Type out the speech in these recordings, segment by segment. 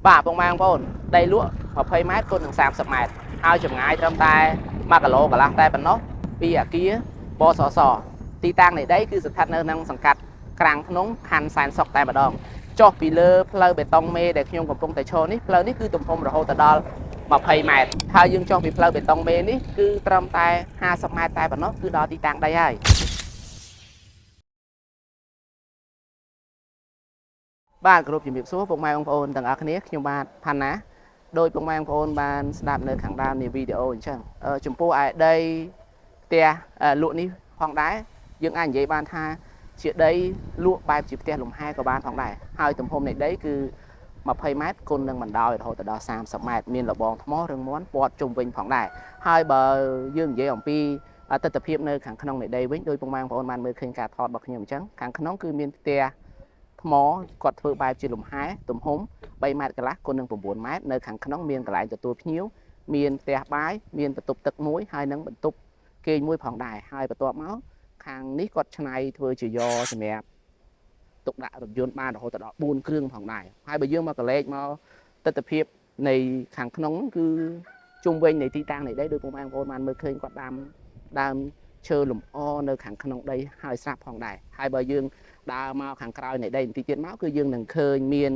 បាទពុកម៉ែបងប្អូនដីលក់20ម៉ែត្រគុណនឹង30ម៉ែត្រហើយចម្ងាយត្រឹមតែ1គីឡូកន្លះតែប៉ុណ្ណោះពីអាគារបសសទីតាំងនៃដីគឺស្ថិតនៅក្នុងសង្កាត់ក្រាំងភ្នំខណ្ឌសែនសុខតែម្ដងចុះពីលើផ្លូវបេតុងមេដែលខ្ញុំកំពុងតែឈរនេះផ្លូវនេះគឺទំហំរហូតដល់20ម៉ែត្រហើយយើងចុះពីផ្លូវបេតុងមេនេះគឺត្រឹមតែ50ម៉ែត្រតែប៉ុណ្ណោះគឺដល់ទីតាំងដីហើយបាទគ្រប់ជំរាបសួរពុកម៉ែបងប្អូនទាំងអស់គ្នាខ្ញុំបាទផាន់ណាដោយពុកម៉ែបងប្អូនបានស្ដាប់នៅខាងដើមនៃវីដេអូអញ្ចឹងចំពោះឯដីផ្ទះលក់នេះផងដែរយើងអាចនិយាយបានថាជាដីលក់បែបជាផ្ទះលំហែក៏បានផងដែរហើយទំហំនៃដីគឺ20ម៉ែត្រគុណនឹងបណ្ដោយរហូតដល់30ម៉ែត្រមានលបងថ្មរឹងមាំព័ទ្ធជុំវិញផងដែរហើយបើយើងនិយាយអំពីទិដ្ឋភាពនៅខាងក្នុងនៃដីវិញដោយពុកម៉ែបងប្អូនបានមើលឃើញការថតរបស់ខ្ញុំអញ្ចឹងខាងក្នុងគឺមានផ្ទះថ្មគាត់ធ្វើបែបជាលំហែទំហំ3ម៉ែត្រកន្លះគុណនឹង9ម៉ែត្រនៅខាងក្នុងមានកន្លែងទទួលភ្ញៀវមានផ្ទះបាយមានបន្ទប់ទឹកមួយហើយនឹងបន្ទប់គេងមួយផងដែរហើយបន្ទាប់មកខាងនេះគាត់ច្នៃធ្វើជាយ៉រសម្រាប់ទុកដាក់រថយន្តបានរហូតដល់4គ្រឿងផងដែរហើយបើយើងមកកលេចមកទិដ្ឋភាពនៃខាងក្នុងគឺជុំវិញនៃទីតាំងនៃដីដោយពុកម៉ែបងប្អូនបានមើលឃើញគាត់ដើមឈើលំអនៅខាងក្នុងដីហើយស្រាប់ផងដែរហើយបើយើងដើរមកខាងក្រោយនៃដីបន្តិចទៀតមកគឺយើងនឹងឃើញមាន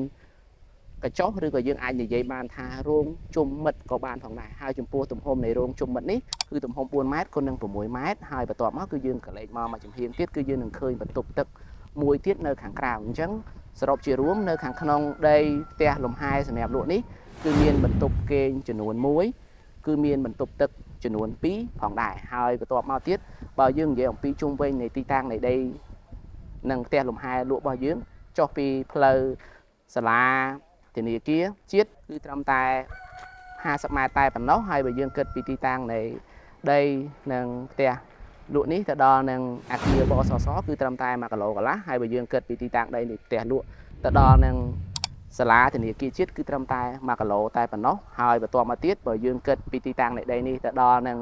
កញ្ចុះឬក៏យើងអាចនិយាយបានថារោងជុំមិត្តក៏បានផងដែរហើយចំពោះទំហំនៃរោងជុំមិត្តនេះគឺទំហំ4ម៉ែត្រគុណនឹង6ម៉ែត្រហើយបន្ទាប់មកគឺយើងកលេចមកចំហៀងទៀតគឺយើងនឹងឃើញបន្ទប់ទឹកមួយទៀតនៅខាងក្រៅអញ្ចឹងសរុបជារួមនៅខាងក្នុងដីផ្ទះលំហែសម្រាប់លក់នេះគឺមានបន្ទប់គេងចំនួន1គឺមានបន្ទប់ទឹកចំនួន2ផងដែរហើយបន្ទាប់មកទៀតបើយើងនិយាយអំពីជុំវិញនៃទីតាំងនៃដីនិងផ្ទះលំហែលក់របស់យើងចុះពីផ្លូវសាលាធនាគារជាតិគឺត្រឹមតែ50ម៉ែត្រតែប៉ុណ្ណោះហើយបើយើងគិតពីទីតាំងនៃដីនិងផ្ទះលក់នេះទៅដល់នឹងអាគារបសសគឺត្រឹមតែ1គីឡូកន្លះហើយបើយើងគិតពីទីតាំងដីនៃផ្ទះលក់ទៅដល់នឹងសាលាធនាគារជាតិគឺត្រឹមតែ1គីឡូតែប៉ុណ្ណោះហើយបន្ទាប់មកទៀតបើយើងគិតពីទីតាំងនៃដីនេះទៅដល់នឹង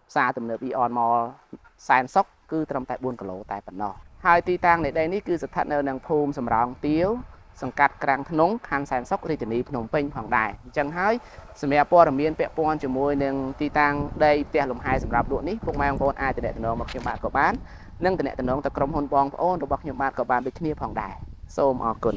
ផ្សារទំនើប Eon Mall សែនសុខគឺត្រឹមតែ4គីឡូតែប៉ុណ្ណោះហើយទីតាំងនៃដីនេះគឺស្ថិតនៅក្នុងភូមិសំរោងទាវសង្កាត់ក្រាំងធ្នង់ខណ្ឌសែនសុខរាជធានីភ្នំពេញផងដែរអញ្ចឹងហើយសម្រាប់ព័ត៌មានពាក់ព័ន្ធជាមួយនឹងទីតាំងដីផ្ទះលំហែសម្រាប់លក់នេះពុកម៉ែបងប្អូនអាចទំនាក់ទំនងមកខ្ញុំបាទក៏បាននិងទំនាក់ទំនងទៅក្រុមហ៊ុនបងប្អូនរបស់ខ្ញុំបាទក៏បានដូចគ្នាផងដែរសូមអរគុណ